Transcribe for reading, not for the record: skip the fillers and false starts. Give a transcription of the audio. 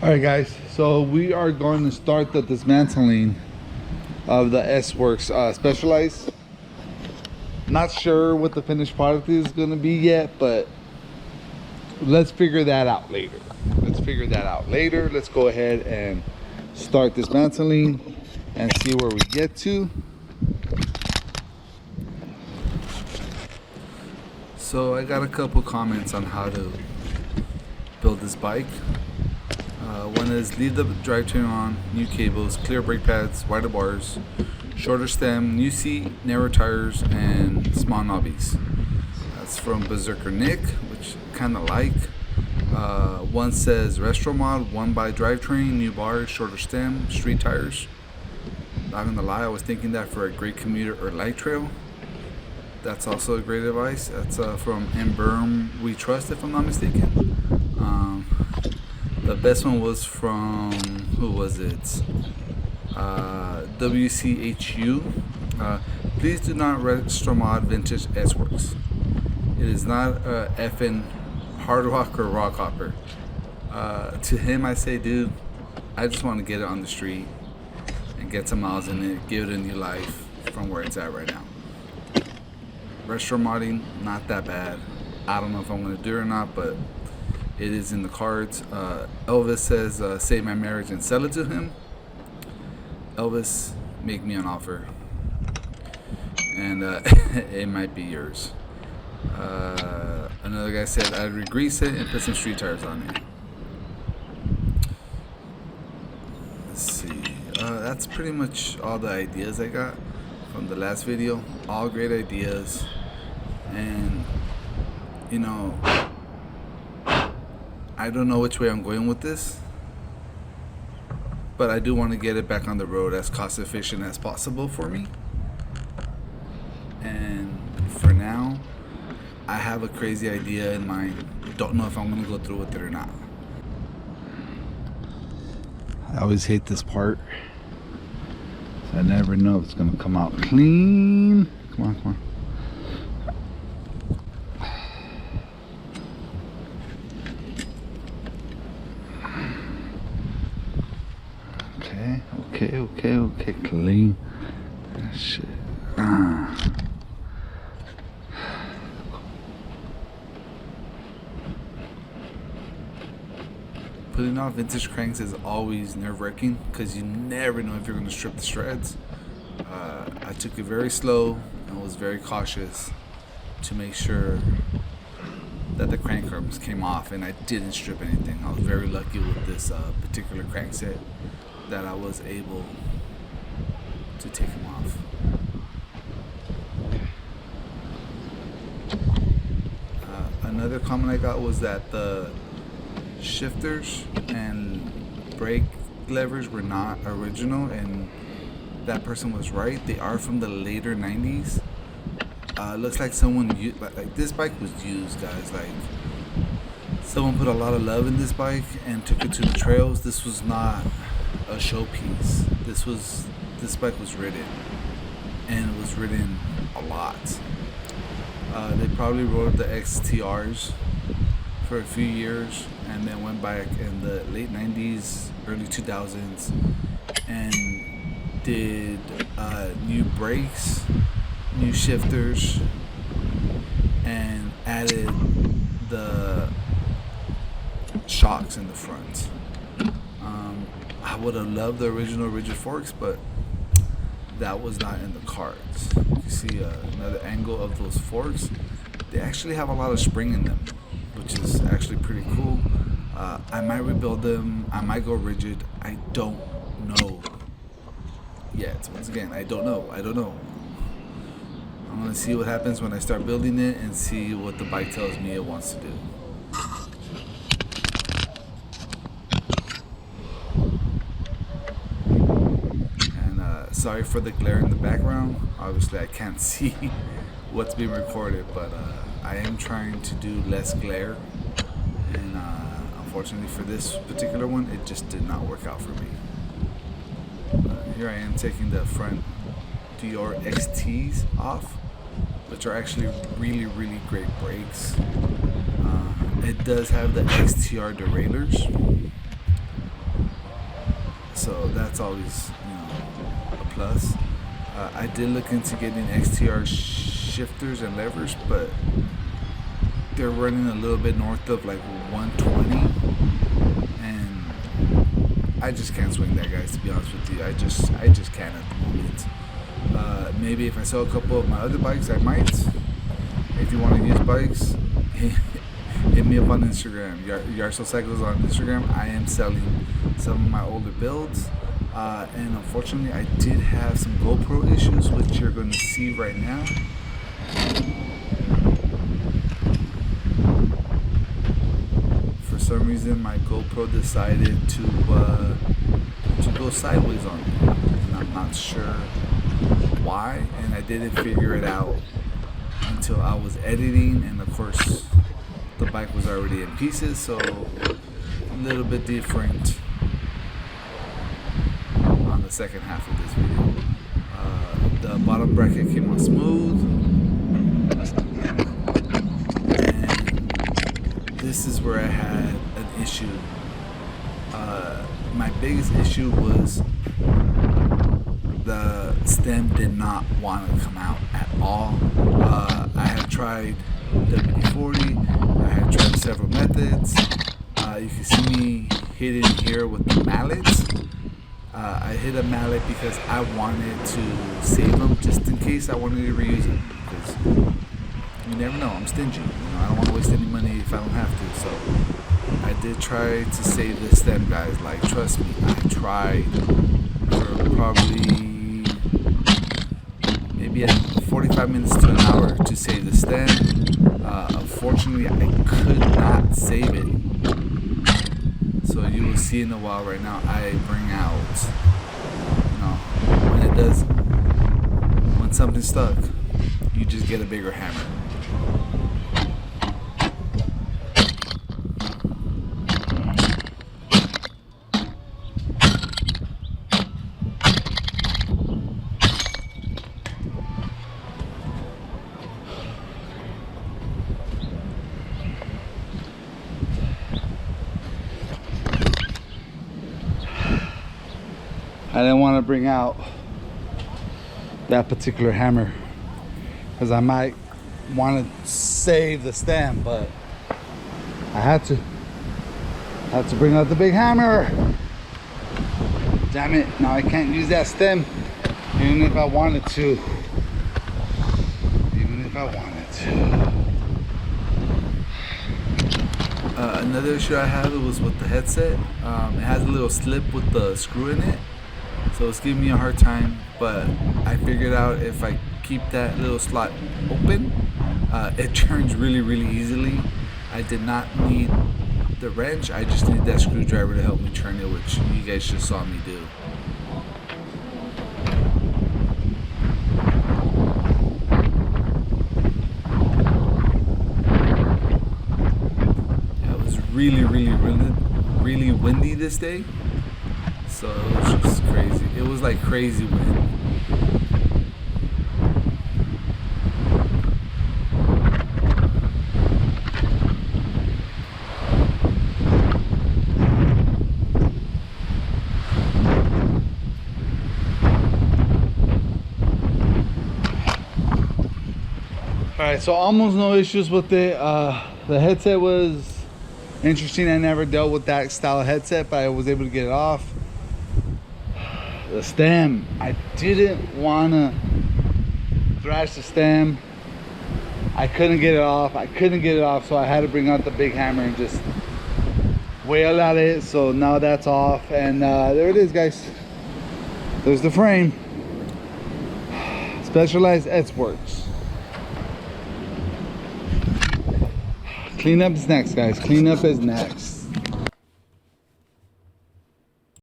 All right, guys. So we are going to start the dismantling of the S-Works Specialized. Not sure what the finished product is going to be yet, but let's figure that out later. Let's go ahead and start dismantling and see where we get to. So I got a couple comments on how to build this bike. One is leave the drivetrain on, new cables, clear brake pads, wider bars, shorter stem, new seat, narrow tires, and small knobbies. That's from Berserker Nick, which kind of like. One says retro mod, one by drivetrain, new bars, shorter stem, street tires. Not gonna lie, I was thinking that for a great commuter or light trail. That's also a great advice. That's from Berm We Trust, if I'm not mistaken. The best one was from, who was it? WCHU. Please do not retro mod vintage S-Works. It is not a effing hard rock or rock hopper. To him, I say, dude, I just want to get it on the street and get some miles in it, give it a new life from where it's at right now. Retro modding, not that bad. I don't know if I'm going to do it or not, but it is in the cards. Elvis says, save my marriage and sell it to him. Elvis, make me an offer. And it might be yours. Another guy said, I'd re-grease it and put some street tires on it. Let's see. That's pretty much all the ideas I got from the last video. All great ideas. And, you know, I don't know which way I'm going with this, but I do want to get it back on the road as cost efficient as possible for me. And for now, I have a crazy idea in mind. Don't know if I'm going to go through with it or not. I always hate this part. I never know if it's going to come out clean. Come on. Okay, clean. Shit. Putting off vintage cranks is always nerve-wracking because you never know if you're going to strip the shreds. I took it very slow and was very cautious to make sure that the crank arms came off, and I didn't strip anything. I was very lucky with this particular crank set that I was able to take them off. Another comment I got was that the shifters and brake levers were not original, and that person was right. They are from the later 90s. Looks like someone like this bike was used, guys. Like, someone put a lot of love in this bike and took it to the trails. This was not a showpiece. This bike was ridden, and it was ridden a lot. They probably rode the XTRs for a few years and then went back in the late 90s, early 2000s and did new brakes, new shifters, and added the shocks in the front. I would have loved the original rigid forks, but that was not in the cards. You see another angle of those forks. They actually have a lot of spring in them, which is actually pretty cool. I might rebuild them. I might go rigid. I don't know yet. Once again, I don't know. I'm gonna see what happens when I start building it and see what the bike tells me it wants to do. Sorry for the glare in the background. Obviously I can't see what's being recorded, but I am trying to do less glare, and unfortunately for this particular one, it just did not work out for me. Here I am taking the front Dior XTs off, which are actually really, really great brakes. It does have the XTR derailleurs, So that's always, you know, a plus. I did look into getting XTR shifters and levers, but they're running a little bit north of like 120, and I just can't swing that, guys, to be honest with you. I just can't at the moment. Maybe if I sell a couple of my other bikes, I might. If you want to use bikes, hit me up on Instagram. Yarso Cycles on Instagram. I am selling some of my older builds, and unfortunately I did have some GoPro issues, which you're going to see right now. For some reason my GoPro decided to go sideways on me, and I'm not sure why, and I didn't figure it out until I was editing, and of course the bike was already in pieces, so a little bit different on the second half of this video. The bottom bracket came on smooth, and this is where I had an issue. My biggest issue was the stem did not want to come out at all. I had tried WD-40, I had tried several methods. You can see me hitting here with the mallets. I hit a mallet because I wanted to save them just in case I wanted to reuse them, because you never know, I'm stingy. You know, I don't want to waste any money if I don't have to. So I did try to save the stem, guys. Like, trust me, I tried for probably maybe 45 minutes to an hour to save the stem. Unfortunately, I could not save it. So you will see in a while right now, I bring out, you know, when something's stuck, you just get a bigger hammer. I didn't want to bring out that particular hammer because I might want to save the stem, but I had to bring out the big hammer. Damn it, now I can't use that stem even if I wanted to. Another issue I had was with the headset. It has a little slip with the screw in it, so it's giving me a hard time, but I figured out if I keep that little slot open, it turns really easily. I did not need the wrench, I just need that screwdriver to help me turn it, which you guys just saw me do. Yeah, it was really windy this day. So it was just crazy. It was like crazy wind. Alright, so almost no issues with it. The headset was interesting. I never dealt with that style of headset, but I was able to get it off. The stem, I didn't want to thrash the stem. I couldn't get it off, so I had to bring out the big hammer and just wail at it. So now that's off, and there it is, guys. There's the frame. Specialized Works. Cleanup is next, guys. Cleanup is next.